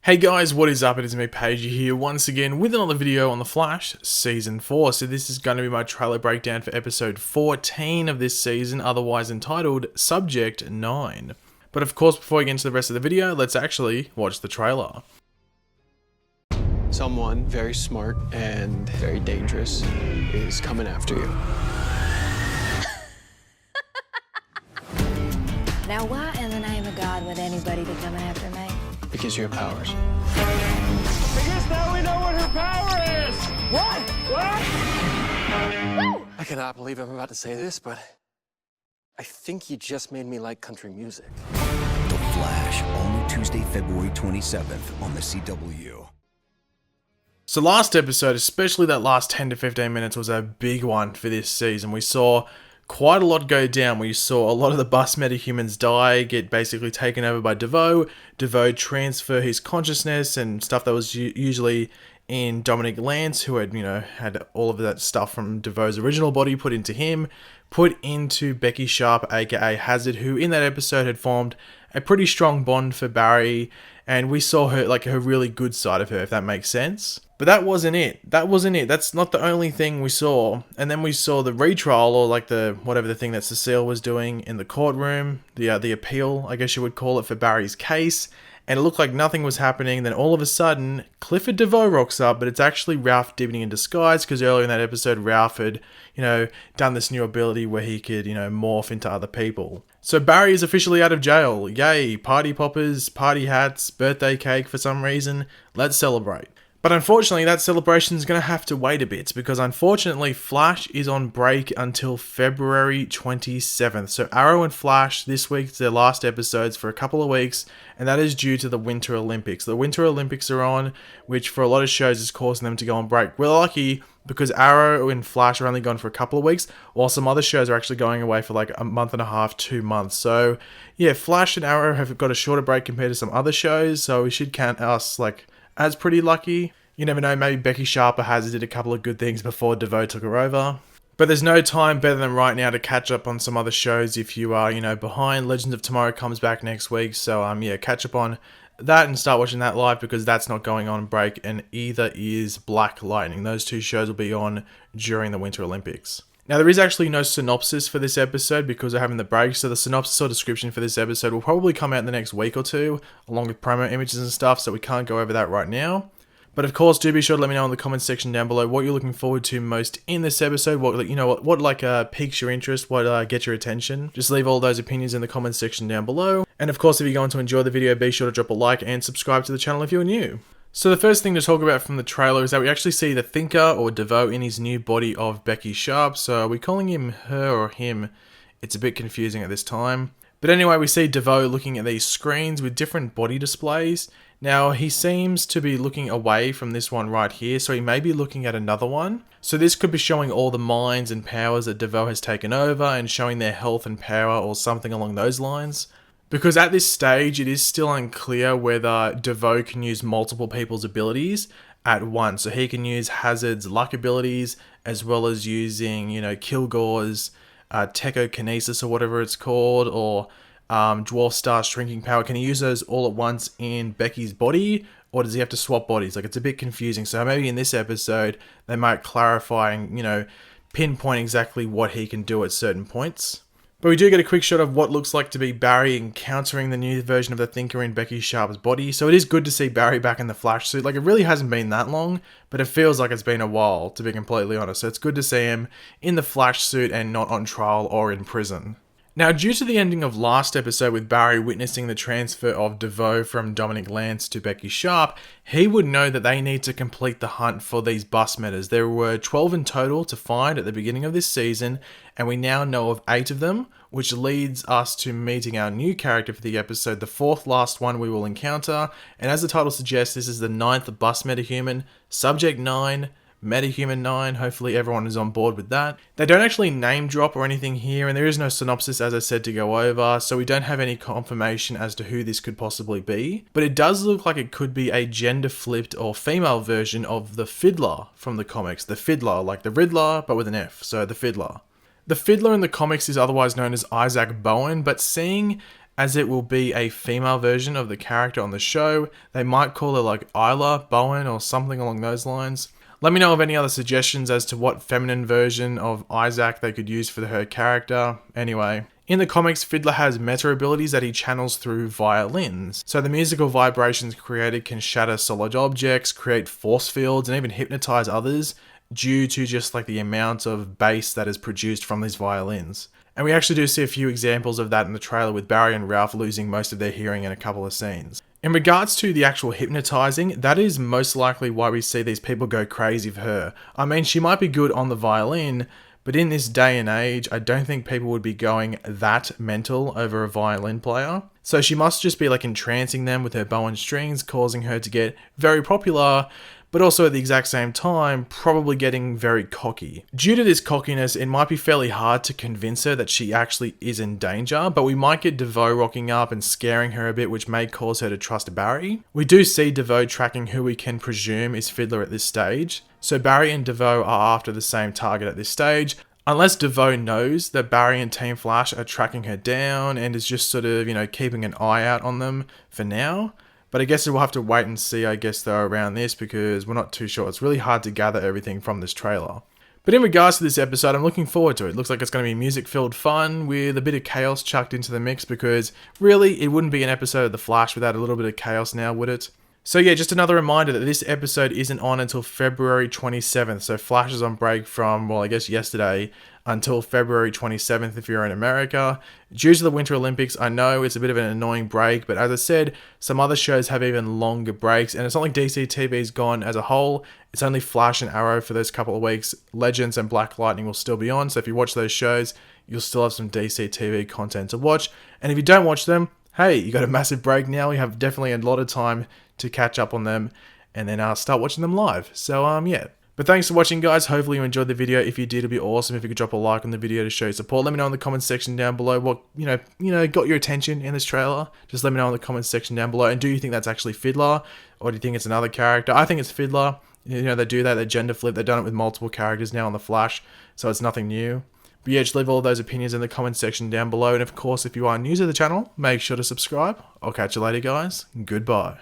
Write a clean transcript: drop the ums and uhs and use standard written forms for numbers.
Hey guys, what is up? It is me, Pagey here, once again with another video on The Flash Season 4. So this is going to be my trailer breakdown for episode 14 of this season, otherwise entitled Subject 9. But of course, before we get into the rest of the video, let's actually watch the trailer. Someone very smart and very dangerous is coming after you. Now why in the name of God would anybody be coming after me? Because of your powers. I guess now we know what her power is! What? I cannot believe I'm about to say this, but I think you just made me like country music. The Flash, only Tuesday, February 27th on the CW. So last episode, especially that last 10 to 15 minutes, was a big one for this season. We saw quite a lot go down. We saw a lot of the bus metahumans die, get basically taken over by DeVoe. DeVoe transfer his consciousness and stuff that was usually in Dominic Lance, who had, had all of that stuff from DeVoe's original body put into him, put into Becky Sharp, aka Hazard, who in that episode had formed a pretty strong bond for Barry, and we saw her, like, her really good side of her, if that makes sense. But that wasn't it. That's not the only thing we saw. And then we saw the retrial, or like whatever the thing that Cecile was doing in the courtroom, the appeal, I guess you would call it, for Barry's case. And it looked like nothing was happening. Then all of a sudden, Clifford DeVoe rocks up, but it's actually Ralph Dibny in disguise, because earlier in that episode, Ralph had, done this new ability where he could, morph into other people. So Barry is officially out of jail. Yay, party poppers, party hats, birthday cake for some reason. Let's celebrate. But unfortunately, that celebration is going to have to wait a bit, because unfortunately, Flash is on break until February 27th. So Arrow and Flash, this week's their last episodes for a couple of weeks, and that is due to the Winter Olympics. The Winter Olympics are on, which for a lot of shows is causing them to go on break. We're lucky because Arrow and Flash are only gone for a couple of weeks, while some other shows are actually going away for like a month and a half, 2 months. So yeah, Flash and Arrow have got a shorter break compared to some other shows, so we should count us as pretty lucky. You never know, maybe Becky Sharp or Hazard did a couple of good things before DeVoe took her over. But there's no time better than right now to catch up on some other shows if you are, behind. Legends of Tomorrow comes back next week, so catch up on that and start watching that live, because that's not going on break, and either is Black Lightning. Those two shows will be on during the Winter Olympics. Now, there is actually no synopsis for this episode because we're having the break, so the synopsis or description for this episode will probably come out in the next week or two, along with promo images and stuff, so we can't go over that right now. But of course, do be sure to let me know in the comments section down below what you're looking forward to most in this episode, what piques your interest, what gets your attention. Just leave all those opinions in the comments section down below. And of course, if you're going to enjoy the video, be sure to drop a like and subscribe to the channel if you're new. So the first thing to talk about from the trailer is that we actually see the Thinker, or DeVoe, in his new body of Becky Sharp. So are we calling him her or him? It's a bit confusing at this time. But anyway, we see DeVoe looking at these screens with different body displays. Now, he seems to be looking away from this one right here, so he may be looking at another one. So this could be showing all the minds and powers that DeVoe has taken over, and showing their health and power, or something along those lines. Because at this stage, it is still unclear whether DeVoe can use multiple people's abilities at once. So he can use Hazard's luck abilities, as well as using, Kilgore's techokinesis, or whatever it's called, or Dwarf Star shrinking power. Can he use those all at once in Becky's body, or does he have to swap bodies? It's a bit confusing. So maybe in this episode they might clarify and pinpoint exactly what he can do at certain points. But we do get a quick shot of what looks like to be Barry encountering the new version of the Thinker in Becky Sharp's body. So it is good to see Barry back in the Flash suit. It really hasn't been that long, but it feels like it's been a while, to be completely honest. So it's good to see him in the Flash suit and not on trial or in prison. Now, due to the ending of last episode with Barry witnessing the transfer of DeVoe from Dominic Lance to Becky Sharp, he would know that they need to complete the hunt for these bus metas. There were 12 in total to find at the beginning of this season, and we now know of 8 of them, which leads us to meeting our new character for the episode, the 4th last one we will encounter. And as the title suggests, this is the 9th bus metahuman, Subject 9, Metahuman 9, hopefully everyone is on board with that. They don't actually name drop or anything here, and there is no synopsis, as I said, to go over, so we don't have any confirmation as to who this could possibly be. But it does look like it could be a gender-flipped or female version of the Fiddler from the comics. The Fiddler, like the Riddler, but with an F, so the Fiddler. The Fiddler in the comics is otherwise known as Isaac Bowen, but seeing as it will be a female version of the character on the show. They might call her like Isla Bowen or something along those lines. Let me know of any other suggestions as to what feminine version of Isaac they could use for her character. Anyway, in the comics, Fiddler has meta abilities that he channels through violins. So the musical vibrations created can shatter solid objects, create force fields, and even hypnotize others due to just like the amount of bass that is produced from these violins. And we actually do see a few examples of that in the trailer, with Barry and Ralph losing most of their hearing in a couple of scenes. In regards to the actual hypnotizing, that is most likely why we see these people go crazy for her. I mean, she might be good on the violin, but in this day and age, I don't think people would be going that mental over a violin player. So she must just be like entrancing them with her bow and strings, causing her to get very popular, but also at the exact same time, probably getting very cocky. Due to this cockiness, it might be fairly hard to convince her that she actually is in danger, but we might get DeVoe rocking up and scaring her a bit, which may cause her to trust Barry. We do see DeVoe tracking who we can presume is Fiddler at this stage, so Barry and DeVoe are after the same target at this stage, unless DeVoe knows that Barry and Team Flash are tracking her down and is just sort of, keeping an eye out on them for now. But I guess we'll have to wait and see, though, around this, because we're not too sure. It's really hard to gather everything from this trailer. But in regards to this episode, I'm looking forward to it. It looks like it's going to be music-filled fun with a bit of chaos chucked into the mix, because really, it wouldn't be an episode of The Flash without a little bit of chaos now, would it? So yeah, just another reminder that this episode isn't on until February 27th. So Flash is on break from, yesterday until February 27th if you're in America. Due to the Winter Olympics, I know it's a bit of an annoying break, but as I said, some other shows have even longer breaks, and it's not like DC TV's gone as a whole. It's only Flash and Arrow for those couple of weeks. Legends and Black Lightning will still be on, so if you watch those shows, you'll still have some DC TV content to watch. And if you don't watch them, hey, you got a massive break now. You have definitely a lot of time to catch up on them, and then start watching them live. So yeah. But thanks for watching, guys. Hopefully you enjoyed the video. If you did, it'd be awesome if you could drop a like on the video to show your support. Let me know in the comments section down below what got your attention in this trailer. Just let me know in the comments section down below. And do you think that's actually Fiddler, or do you think it's another character? I think it's Fiddler. They do that. They gender flip. They've done it with multiple characters now on The Flash, so it's nothing new. But yeah, just leave all of those opinions in the comments section down below. And of course, if you are new to the channel, make sure to subscribe. I'll catch you later, guys. Goodbye.